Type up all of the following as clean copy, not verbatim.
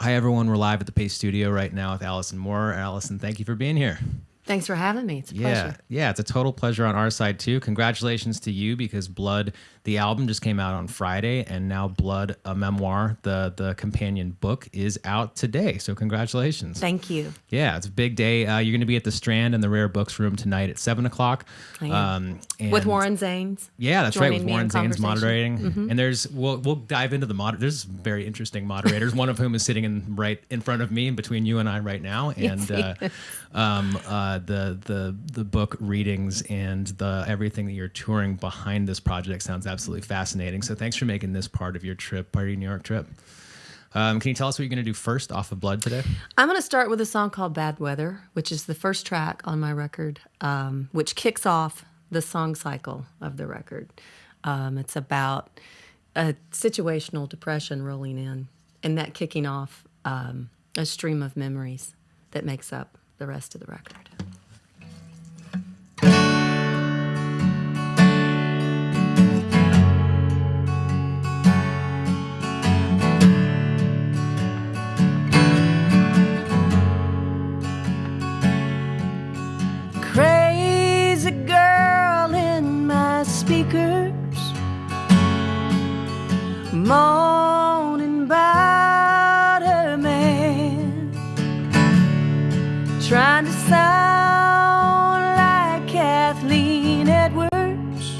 Hi, everyone. We're live at the Paste Studio right now with Allison Moorer. Allison, thank you for being here. Thanks for having me. It's a pleasure. Yeah, it's a total pleasure on our side, too. Congratulations to you because Blood, the album, just came out on Friday, and now Blood, a memoir, the companion book, is out today. So congratulations. Thank you. Yeah, it's a big day. You're going to be at the Strand in the Rare Books Room tonight at 7 o'clock. I am. With Warren Zanes. Yeah, that's right, with Warren Zanes conversation. moderating. Mm-hmm. And we'll dive into there's very interesting moderators, one of whom is sitting right in front of me, between you and I right now. And the book readings and everything that you're touring behind this project sounds absolutely fascinating. So thanks for making this part of your New York trip. Can you tell us what you're going to do first off of Blood today? I'm going to start with a song called Bad Weather, which is the first track on my record, which kicks off the song cycle of the record. It's about a situational depression rolling in, and that kicking off a stream of memories that makes up the rest of the record. Crazy girl in my speakers, moaning about her man, trying to sound like Kathleen Edwards,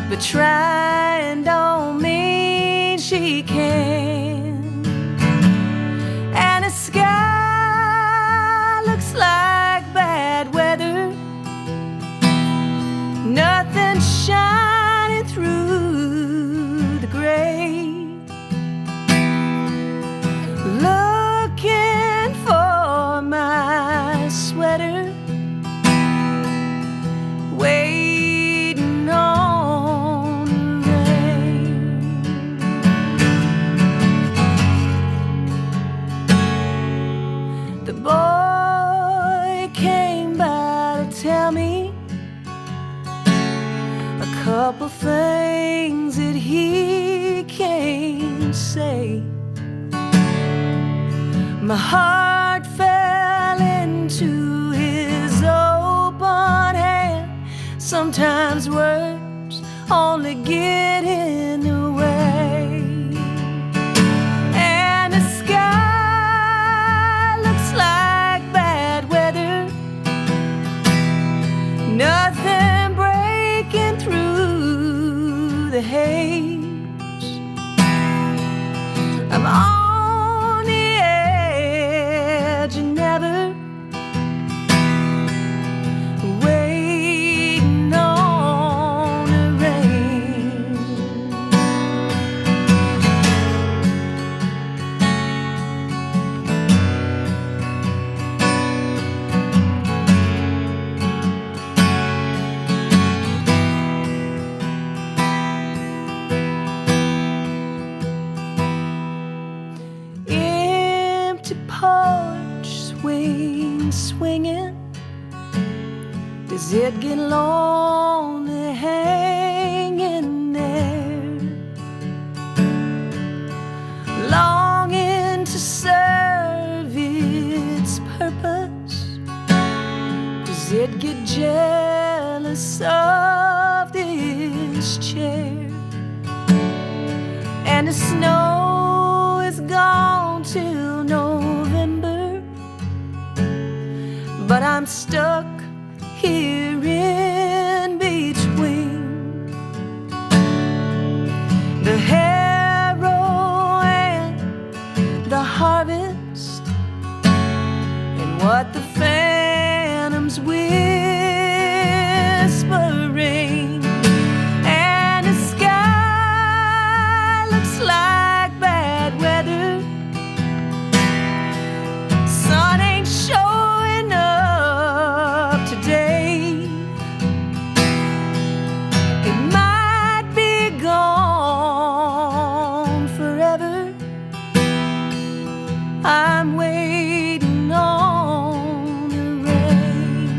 but trying don't mean she can. And the sky looks like bad weather, nothing shining through the gray, looking for my sweater, waiting on the rain. The boy came by to tell me a couple things that he can't say. My heart fell into his open hand. Sometimes words only get in the way. And the sky looks like bad weather, nothing breaking through the haze. I'm on the edge and never waiting on the rain. Empty porch swinging. Does it get lonely hanging there, longing to serve its purpose? Does it get jealous of this chair? And the snow is gone till November, but I'm stuck here in between the harrow and the harvest, and what the phantoms whispering. And the sky looks like bad weather, sun ain't showing up today. It might be gone forever. I'm waiting on the rain.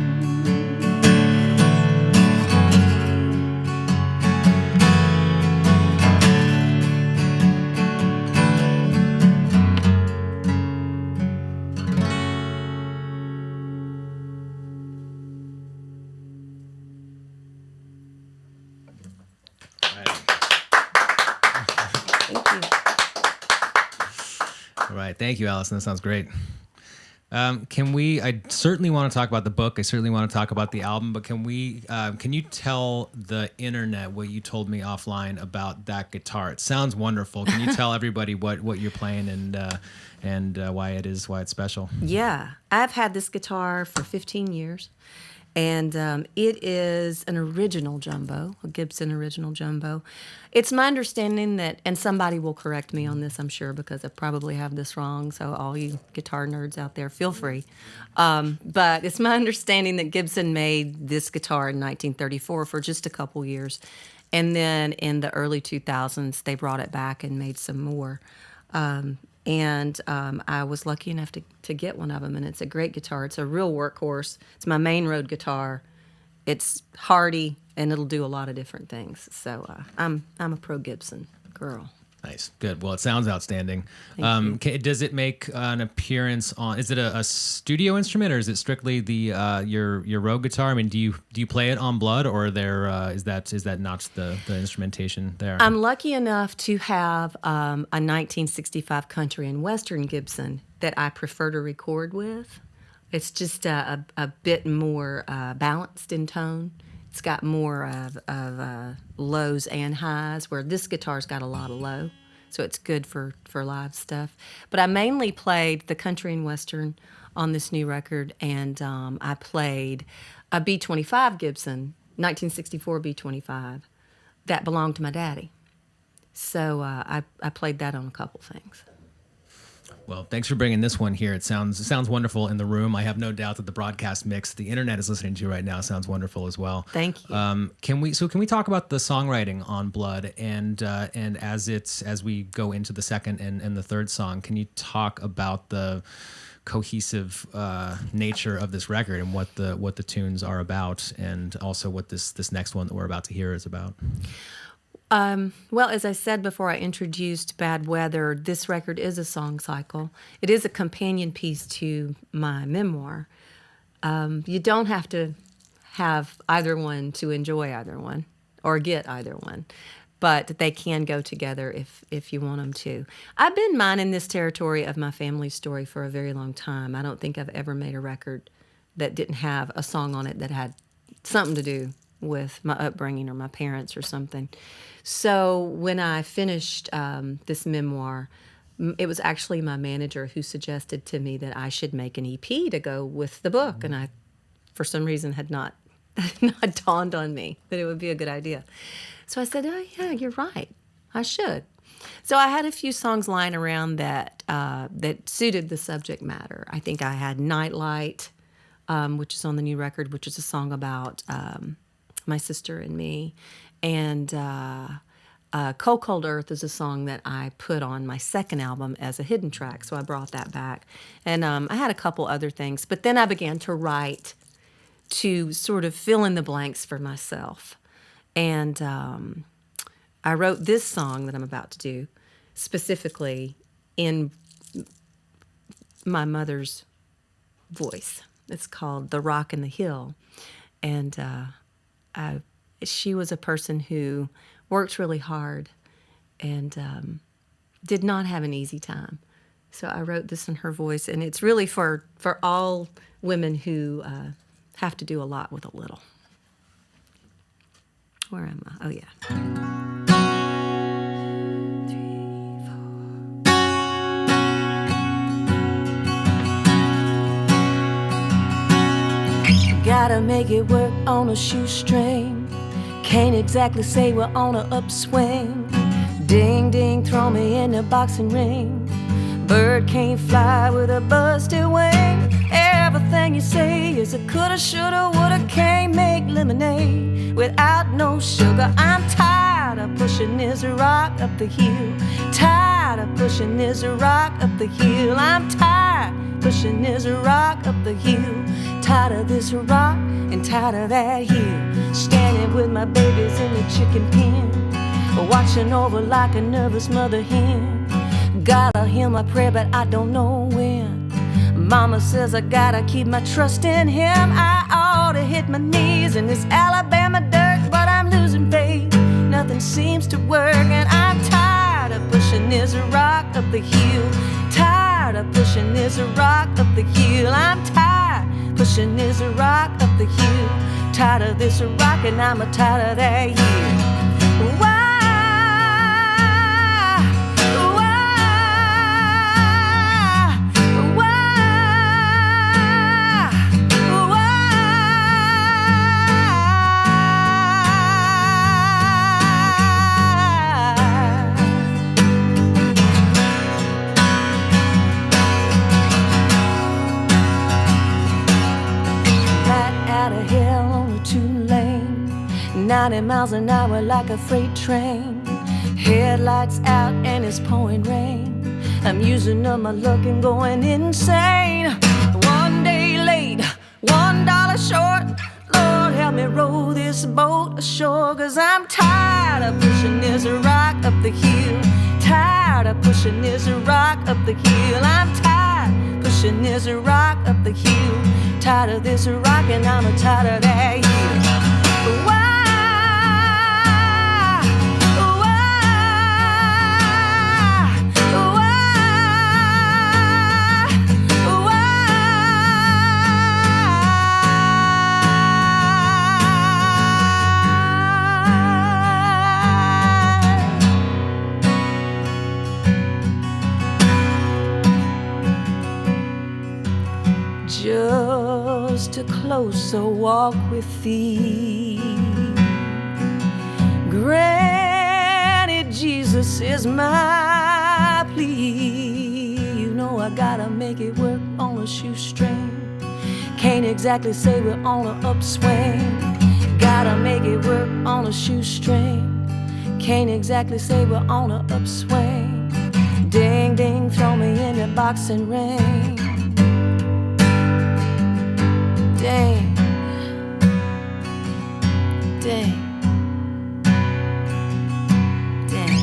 Right. Thank you, Allison. That sounds great. I certainly want to talk about the book. I certainly want to talk about the album, but can you tell the internet what you told me offline about that guitar? It sounds wonderful. Can you tell everybody what you're playing and why it's special? Yeah, I've had this guitar for 15 years, and it is an original jumbo, a Gibson original jumbo. It's my understanding that, and somebody will correct me on this, I'm sure, because I probably have this wrong, so all you guitar nerds out there, feel free. But it's my understanding that Gibson made this guitar in 1934 for just a couple years, and then in the early 2000s, they brought it back and made some more. I was lucky enough to get one of them, and it's a great guitar. It's a real workhorse. It's my main road guitar. It's hardy, and it'll do a lot of different things. So I'm a pro Gibson girl. Nice, good. Well, it sounds outstanding. Thank you. Does it make an appearance on? Is it a studio instrument, or is it strictly your Rogue guitar? I mean, do you play it on Blood, or is that not the instrumentation there? I'm lucky enough to have a 1965 country and western Gibson that I prefer to record with. It's just a bit more balanced in tone. It's got more of lows and highs, where this guitar's got a lot of low, so it's good for live stuff. But I mainly played the country and western on this new record, and I played a B-25 Gibson, 1964 B-25, that belonged to my daddy. So I played that on a couple things. Well, thanks for bringing this one here. It sounds wonderful in the room. I have no doubt that the broadcast mix, the internet is listening to you right now, sounds wonderful as well. Thank you. Can we talk about the songwriting on Blood and as we go into the second and the third song? Can you talk about the cohesive nature of this record and what the tunes are about, and also what this next one that we're about to hear is about? Well, as I said before I introduced Bad Weather, this record is a song cycle. It is a companion piece to my memoir. You don't have to have either one to enjoy either one or get either one, but they can go together if you want them to. I've been mining this territory of my family story for a very long time. I don't think I've ever made a record that didn't have a song on it that had something to do with my upbringing or my parents or something. So when I finished this memoir, it was actually my manager who suggested to me that I should make an EP to go with the book, and I, for some reason, had not dawned on me that it would be a good idea. So I said, "Oh yeah, you're right. I should." So I had a few songs lying around that suited the subject matter. I think I had "Nightlight," which is on the new record, which is a song about my sister and me. And Cold Cold Earth is a song that I put on my second album as a hidden track, so I brought that back. And I had a couple other things, but then I began to write to sort of fill in the blanks for myself. And I wrote this song that I'm about to do specifically in my mother's voice. It's called The Rock and the Hill. And she was a person who worked really hard and did not have an easy time. So I wrote this in her voice, and it's really for all women who have to do a lot with a little. Where am I? Oh, yeah. 3, 4. Gotta make it work on a shoestring. Can't exactly say we're on an upswing. Ding, ding, throw me in a boxing ring. Bird can't fly with a busted wing. Everything you say is a coulda, shoulda, woulda. Can't make lemonade without no sugar. I'm tired of pushing this rock up the hill. Tired of pushing this rock up the hill. I'm tired pushing this rock up the hill. Tired of this rock and tired of that hill. Standing with my babies in the chicken pen, watching over like a nervous mother hen. Gotta hear my prayer, but I don't know when. Mama says I gotta keep my trust in him. I ought to hit my knees in this Alabama dirt, but I'm losing faith. Nothing seems to work, and I'm tired of pushing this rock up the hill. Tired tired of pushing this rock up the hill. I'm tired pushing this rock up the hill. Tired of this rock and I'm tired of that hill. Why? Right out of hell on a 2-lane, 90 miles an hour like a freight train. Headlights out and it's pouring rain. I'm using up my luck and going insane. One day late, $1 short. Lord, help me row this boat ashore, 'cause I'm tired of pushing this rock up the hill. Tired of pushing this rock up the hill. I'm tired pushing this rock up the hill. Tired of this rock and I'm tired of that hill. Why? Just a closer walk with thee. Granted, Jesus is my plea. You know I gotta make it work on a shoestring. Can't exactly say we're on an upswing. Gotta make it work on a shoestring. Can't exactly say we're on an upswing. Ding, ding, throw me in the boxing ring. Dang, dang, dang.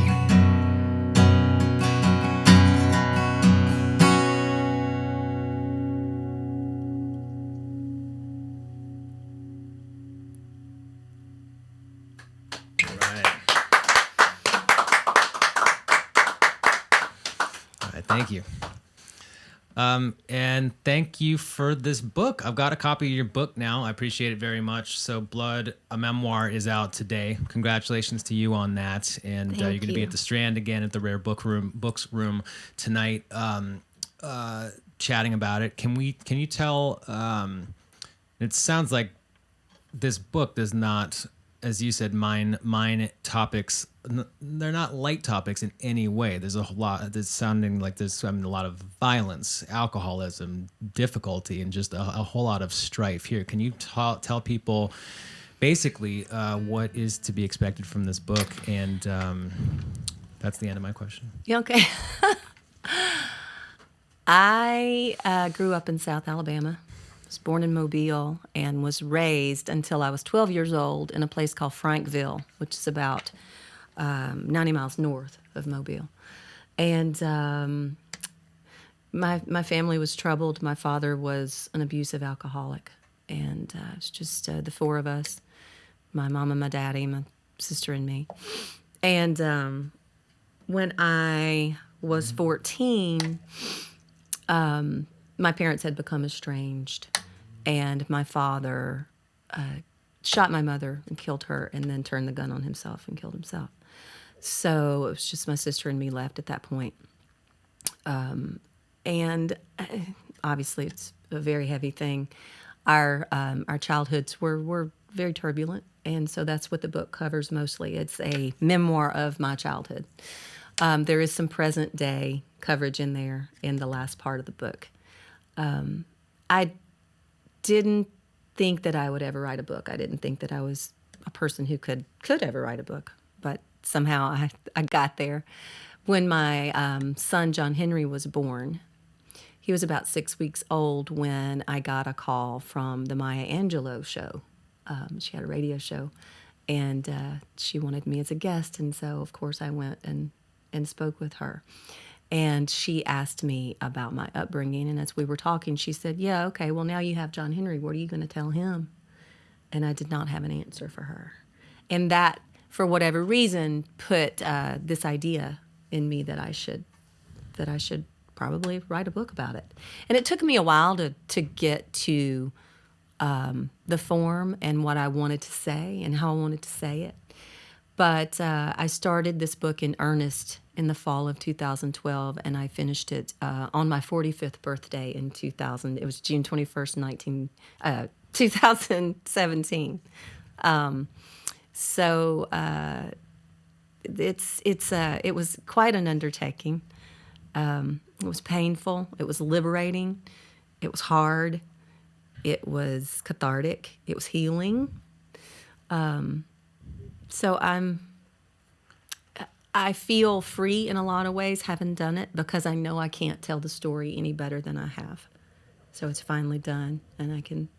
All right, thank you. And thank you for this book. I've got a copy of your book now. I appreciate it very much. So Blood, a Memoir, is out today. Congratulations to you on that. And you're going to be at the Strand again at the Rare Books Room tonight, chatting about it. Can you tell, it sounds like this book does not, as you said, mine topics. They're not light topics in any way. There's a lot. There's sounding like there's a lot of violence, alcoholism, difficulty, and just a whole lot of strife here. Can you tell people basically what is to be expected from this book? And that's the end of my question. Okay. I grew up in South Alabama. Was born in Mobile and was raised until I was 12 years old in a place called Frankville, which is about 90 miles north of Mobile. And my family was troubled. My father was an abusive alcoholic. And it was just the four of us, my mom and my daddy, my sister and me. And when I was 14, my parents had become estranged, and my father shot my mother and killed her, and then turned the gun on himself and killed himself. So it was just my sister and me left at that point. And obviously it's a very heavy thing. Our childhoods were very turbulent, and so that's what the book covers mostly. It's a memoir of my childhood. There is some present day coverage in there in the last part of the book. I didn't think that I would ever write a book. I didn't think that I was a person who could ever write a book, but somehow I got there. When my son, John Henry, was born, he was about 6 weeks old when I got a call from the Maya Angelou show. She had a radio show, and she wanted me as a guest, and so, of course, I went and spoke with her. And she asked me about my upbringing, and as we were talking, she said, yeah, okay, well, now you have John Henry. What are you going to tell him? And I did not have an answer for her. And that, for whatever reason, put this idea in me that I should probably write a book about it. And it took me a while to get to the form and what I wanted to say and how I wanted to say it. But I started this book in earnest in the fall of 2012, and I finished it on my 45th birthday in 2000. It was June 21st, 2017. It was quite an undertaking. It was painful. It was liberating. It was hard. It was cathartic. It was healing. So I feel free in a lot of ways having done it because I know I can't tell the story any better than I have. So it's finally done, and I can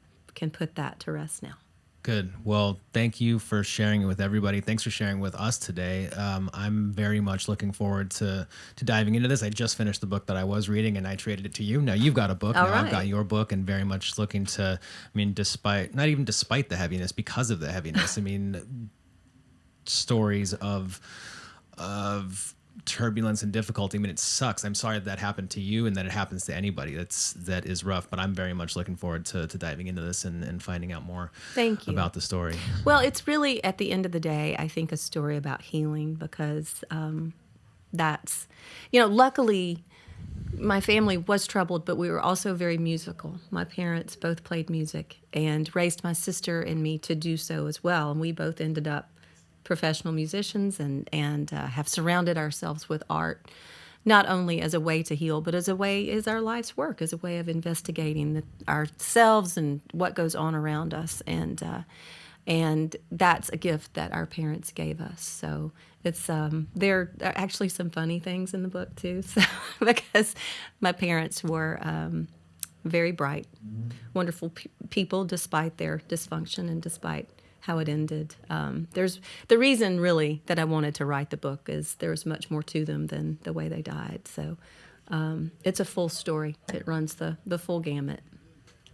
put that to rest now. Good. Well, thank you for sharing it with everybody. Thanks for sharing with us today. I'm very much looking forward to diving into this. I just finished the book that I was reading, and I traded it to you. Now you've got a book. All now right. I've got your book, and very much looking to, not even despite the heaviness, because of the heaviness. Stories of turbulence and difficulty. It sucks. I'm sorry that happened to you and that it happens to anybody. That is rough, but I'm very much looking forward to diving into this and finding out more Thank you. about the story. Well, it's really, at the end of the day, I think a story about healing because that's, luckily my family was troubled, but we were also very musical. My parents both played music and raised my sister and me to do so as well. And we both ended up professional musicians and have surrounded ourselves with art, not only as a way to heal, but as our life's work, as a way of investigating ourselves and what goes on around us. And that's a gift that our parents gave us. So it's there are actually some funny things in the book too, so, because my parents were very bright, wonderful people despite their dysfunction and despite how it ended. There's the reason really that I wanted to write the book is there's much more to them than the way they died. So it's a full story. It runs the full gamut.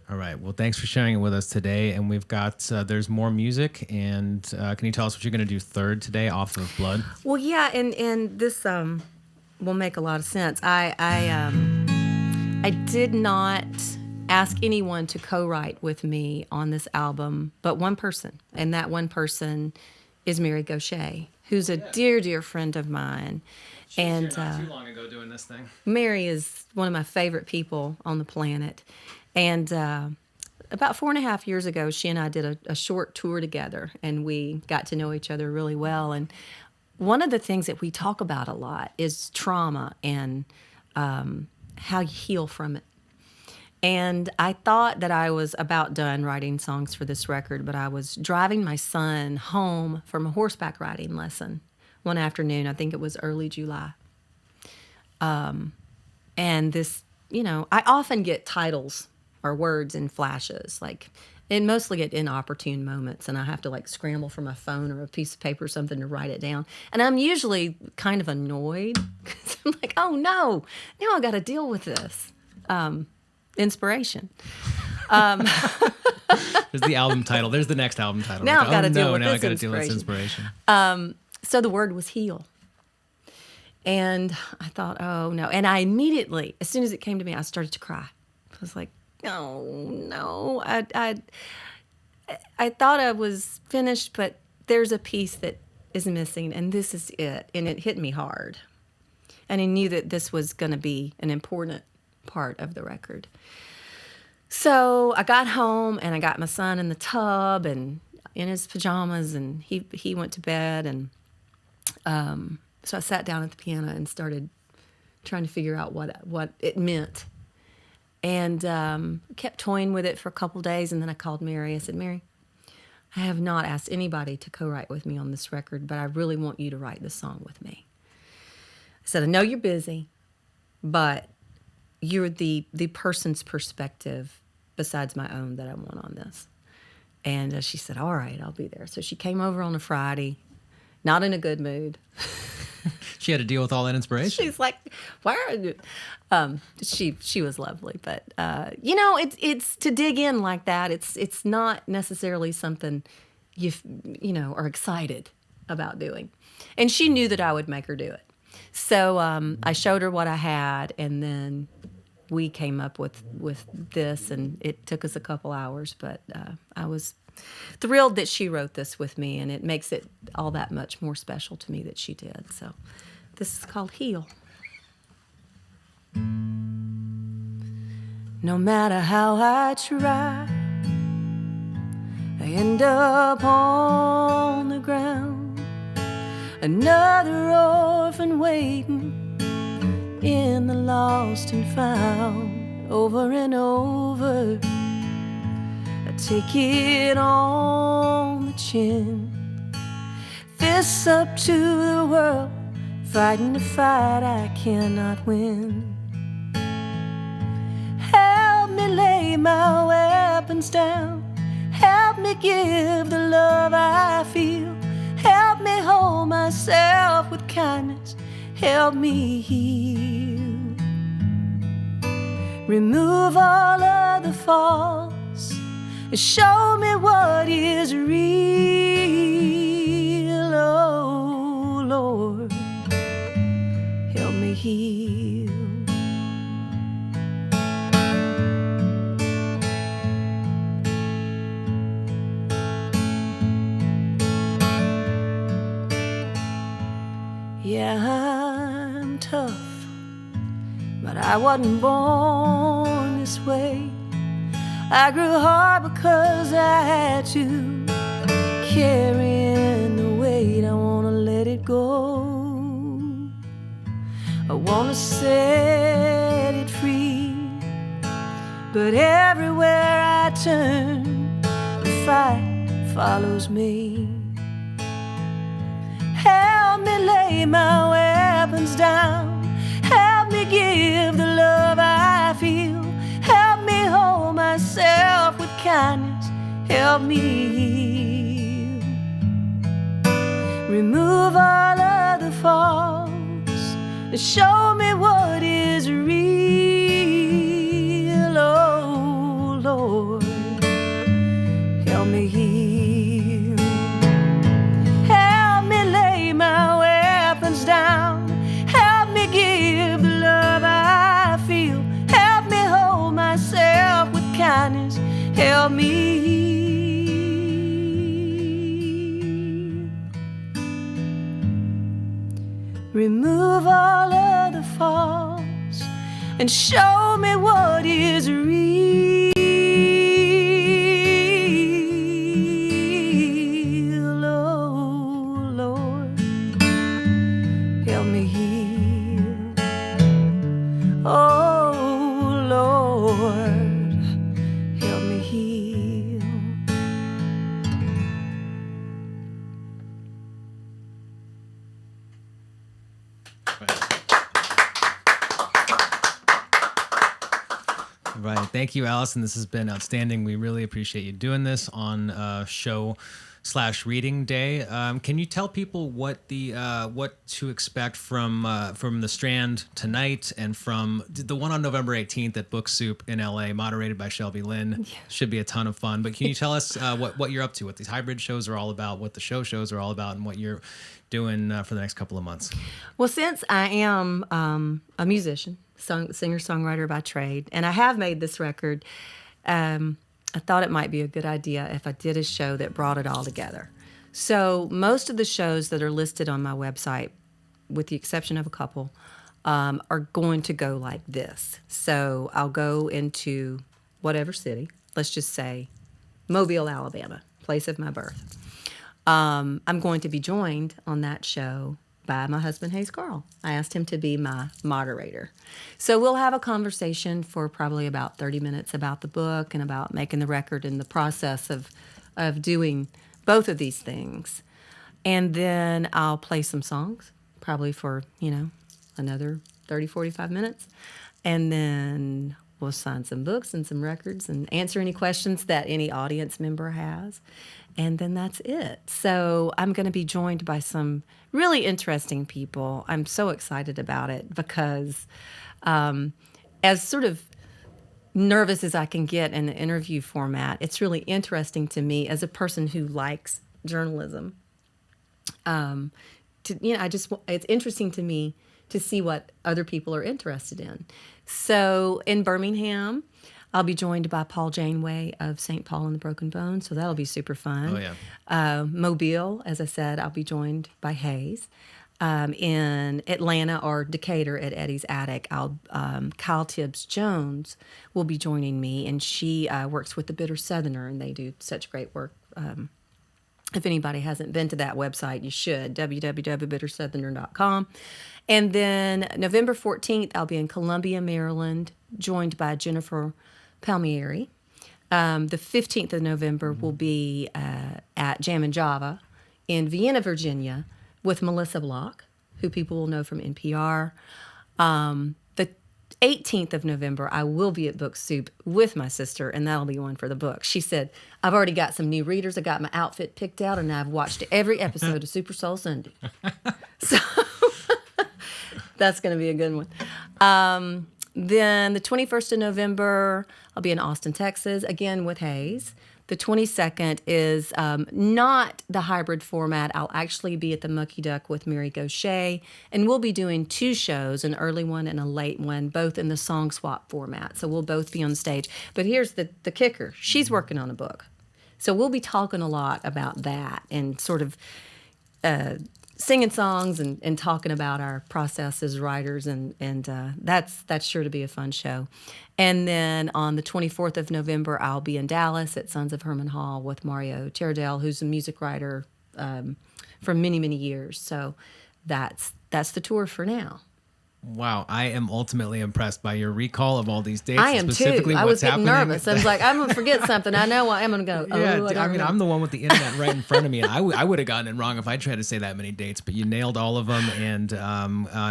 All right. Well, thanks for sharing it with us today. And we've got, there's more music. And can you tell us what you're going to do third today off of Blood? Well, yeah, and this will make a lot of sense. I did not ask anyone to co-write with me on this album, but one person, and that one person is Mary Gaucher, who's a dear, dear friend of mine. She was here not too long ago doing this thing. Mary is one of my favorite people on the planet. And about 4.5 years ago, she and I did a short tour together, and we got to know each other really well. And one of the things that we talk about a lot is trauma and how you heal from it. And I thought that I was about done writing songs for this record, but I was driving my son home from a horseback riding lesson one afternoon. I think it was early July. And this, I often get titles or words in flashes, and mostly at inopportune moments, and I have to scramble for my phone or a piece of paper or something to write it down. And I'm usually kind of annoyed because I'm like, oh no, now I got to deal with this. Inspiration. There's the album title. There's the next album title. Now I've got to deal with now this I got to deal with this inspiration. So the word was heal. And I thought, oh no. And I immediately, as soon as it came to me, I started to cry. I was like, oh no. I thought I was finished, but there's a piece that is missing, and this is it. And it hit me hard. And I knew that this was going to be an important part of the record. So I got home and I got my son in the tub and in his pajamas, and he went to bed, and so I sat down at the piano and started trying to figure out what it meant, and kept toying with it for a couple days, and then I called Mary. I said, Mary, I have not asked anybody to co-write with me on this record, but I really want you to write this song with me. I said, I know you're busy, but you're the person's perspective besides my own that I want on this. And she said, all right, I'll be there. So she came over on a Friday, not in a good mood. She had to deal with all that inspiration. She's like, why are you? She was lovely, but it's to dig in like that. It's not necessarily something you are excited about doing. And she knew that I would make her do it. So I showed her what I had, and then we came up with this, and it took us a couple hours, but I was thrilled that she wrote this with me, and it makes it all that much more special to me that she did. So this is called Heal. No matter how I try, I end up on the ground, another orphan waiting in the lost and found. Over and over, I take it on the chin, fists up to the world, fighting a fight I cannot win. Help me lay my weapons down, help me give the love I feel, help me hold myself with kindness, help me heal. Remove all of the faults, show me what is real. Oh Lord, help me heal. Yeah, I'm tough, but I wasn't born this way. I grew hard because I had to, carrying the weight. I wanna let it go, I wanna set it free, but everywhere I turn, the fight follows me. Help me lay my weapons down, help me give the love I feel, help me hold myself with kindness, help me heal. Remove all of the faults, show me what is real. Oh Lord, help me heal. My weapons down, help me give the love I feel, help me hold myself with kindness, help me heal. Remove all of the faults and show me what is real. Oh Lord, help me heal. Right. Thank you, Allison. This has been outstanding. We really appreciate you doing this on show/reading day. Can you tell people what to expect from the Strand tonight and from the one on November 18th at Book Soup in LA, moderated by Shelby Lynn? Yeah. Should be a ton of fun. But can you tell us what you're up to, what these hybrid shows are all about, what the shows are all about, and what you're doing for the next couple of months? Well, since I am a musician, singer-songwriter by trade, and I have made this record, I thought it might be a good idea if I did a show that brought it all together. So most of the shows that are listed on my website, with the exception of a couple, are going to go like this. So I'll go into whatever city, let's just say Mobile, Alabama, place of my birth. I'm going to be joined on that show by my husband, Hayes Carl. I asked him to be my moderator. So we'll have a conversation for probably about 30 minutes about the book and about making the record and the process of doing both of these things. And then I'll play some songs, probably for, another 30, 45 minutes. And then we'll sign some books and some records and answer any questions that any audience member has. And then that's it. So I'm going to be joined by some really interesting people. I'm so excited about it because as sort of nervous as I can get in the interview format, it's really interesting to me as a person who likes journalism. It's interesting to me to see what other people are interested in. So in Birmingham, I'll be joined by Paul Janeway of St. Paul and the Broken Bones, so that'll be super fun. Oh, yeah. Mobile, as I said, I'll be joined by Hayes. In Atlanta or Decatur at Eddie's Attic, Kyle Tibbs Jones will be joining me, and she works with the Bitter Southerner, and they do such great work. If anybody hasn't been to that website, you should, www.bittersoutherner.com. And then November 14th, I'll be in Columbia, Maryland, joined by Jennifer Palmieri. The 15th of November will be at Jam and Java in Vienna, Virginia, with Melissa Block, who people will know from NPR. The 18th of November, I will be at Book Soup with my sister, and that'll be one for the book. She said, I've already got some new readers. I got my outfit picked out, and I've watched every episode of Super Soul Sunday. So that's going to be a good one. Then the 21st of November, I'll be in Austin, Texas, again with Hayes. The 22nd is not the hybrid format. I'll actually be at the Mucky Duck with Mary Gaucher, and we'll be doing 2 shows, an early one and a late one, both in the song swap format. So we'll both be on stage. But here's the kicker. She's working on a book. So we'll be talking a lot about that and sort of singing songs and talking about our process as writers, and that's sure to be a fun show. And then on the 24th of November, I'll be in Dallas at Sons of Herman Hall with Mario Teradell, who's a music writer for many, many years. So that's the tour for now. Wow, I am ultimately impressed by your recall of all these dates. I am specifically too. I was getting happening. nervous. I was like, I'm going to forget something. I know I'm going to go, oh, Yeah, I mean, I'm the one with the internet right in front of me, and I would have gotten it wrong if I tried to say that many dates, but you nailed all of them, and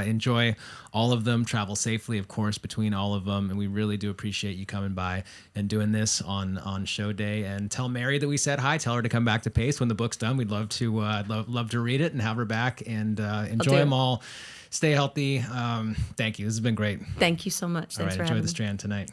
enjoy all of them. Travel safely, of course, between all of them, and we really do appreciate you coming by and doing this on show day. And tell Mary that we said hi. Tell her to come back to Paste when the book's done. We'd love to love to read it and have her back and enjoy them all. Stay healthy. Thank you. This has been great. Thank you so much. Thanks for having me. Enjoy the Strand tonight.